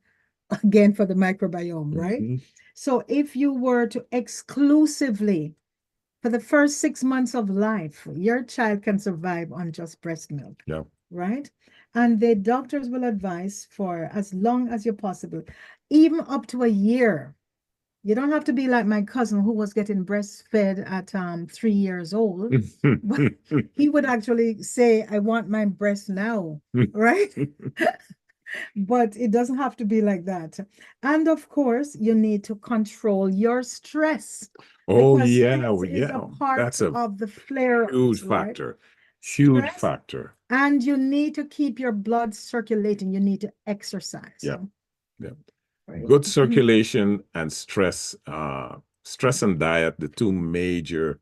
again for the microbiome, right? Mhm. So if you were to exclusively, for the first 6 months of life, your child can survive on just breast milk. Yeah. Right? And the doctors will advise for as long as you're possible, even up to a year. You don't have to be like my cousin who was getting breastfed at 3 years old. But he would actually say, I want my breast now, right? But it doesn't have to be like that. And of course, you need to control your stress. Oh because yeah, stress well, is yeah. a part That's a of the flare huge right? factor. Huge Stress. factor. And you need to keep your blood circulating. You need to exercise. Yeah. Yeah. Right. Good circulation and stress, stress and diet, the two major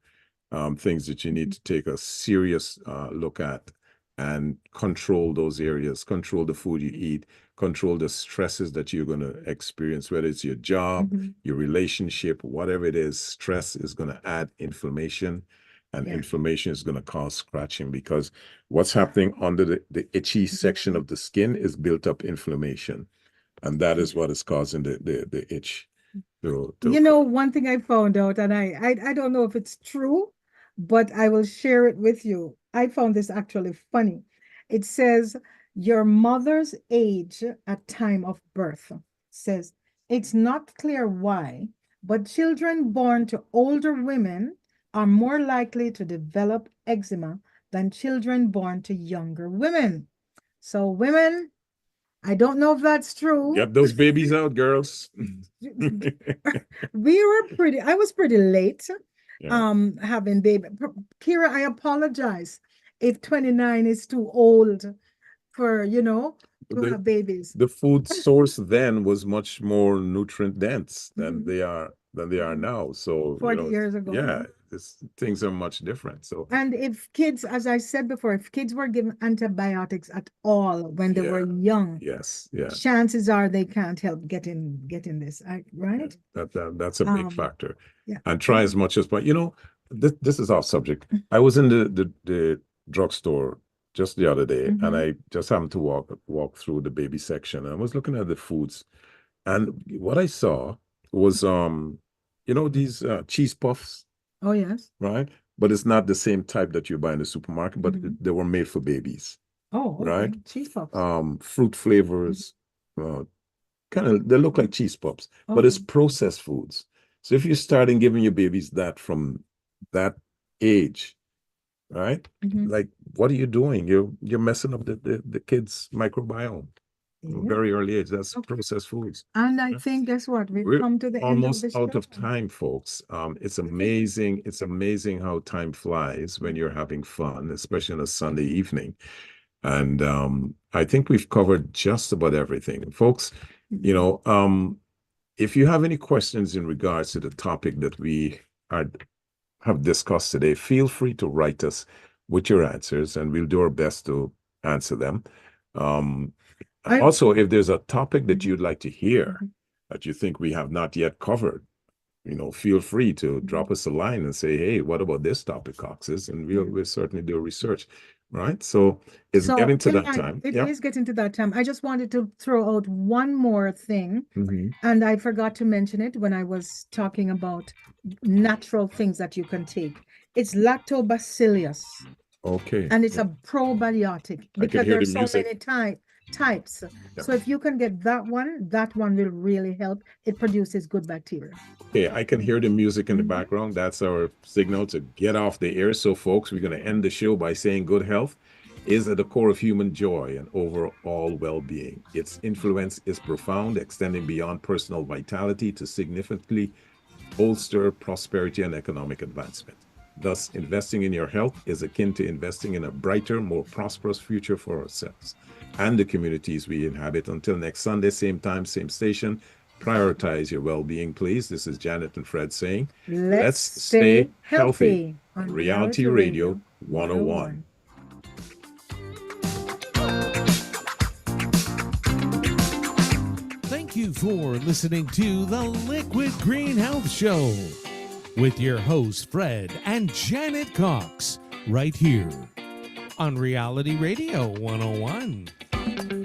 things that you need to take a serious look at and control those areas, control the food you eat, control the stresses that you're going to experience, whether it's your job, your relationship, whatever it is. Stress is going to add inflammation, and inflammation is going to cause scratching, because what's happening under the itchy section of the skin is built up inflammation. And that is what is causing the itch. You know, one thing I found out, and I don't know if it's true, but I will share it with you. I found this actually funny. It says your mother's age at time of birth. Says it's not clear why, but children born to older women are more likely to develop eczema than children born to younger women. So women, I don't know if that's true. Get those babies out, girls. I was pretty late Yeah. having baby. Kira, I apologize if 29 is too old for, to have babies. The food source then was much more nutrient dense than they are now. So 40 years ago. yeah, things are much different. So And if kids, as I said before, if kids were given antibiotics at all when they were young, yes, yeah, chances are they can't help getting this, right? That's a big factor. Yeah. And try as much as, but this is off subject. I was in the drugstore just the other day, and I just happened to walk through the baby section, and I was looking at the foods, and what I saw was these cheese puffs. Oh yes. Right, but it's not the same type that you buy in the supermarket, but they were made for babies. Oh, okay. Right. Cheese puffs. Fruit flavors, kind of, they look like cheese puffs, but it's processed foods. So if you're starting giving your babies that from that age, right? Like, what are you doing? You're messing up the kids' microbiome. Very early age. That's processed foods. And I think that's what we've come to the end of Almost this out show. of time, folks. It's amazing. It's amazing how time flies when you're having fun, especially on a Sunday evening. And I think we've covered just about everything, folks. If you have any questions in regards to the topic that we have discussed today, feel free to write us with your answers, and we'll do our best to answer them. Also, if there's a topic that you'd like to hear that you think we have not yet covered, feel free to drop us a line and say, hey, what about this topic, Coxes? And we'll certainly do research, right? So it's getting to that time. It is getting to that time. I just wanted to throw out one more thing, and I forgot to mention it when I was talking about natural things that you can take. It's lactobacillus. Okay. And it's a probiotic because there's so many types. So if you can get that one will really help. It produces good bacteria. Okay, I can hear the music in the background. That's our signal to get off the air. So folks, we're going to end the show by saying good health is at the core of human joy and overall well-being. Its influence is profound, extending beyond personal vitality to significantly bolster prosperity and economic advancement. Thus, investing in your health is akin to investing in a brighter, more prosperous future for ourselves and the communities we inhabit. Until next Sunday, same time, same station, prioritize your well-being, please. This is Janet and Fred saying, let's stay healthy on Reality Radio 101. Thank you for listening to the Liquid Green Health Show with your hosts, Fred and Janet Cox, right here on Reality Radio 101.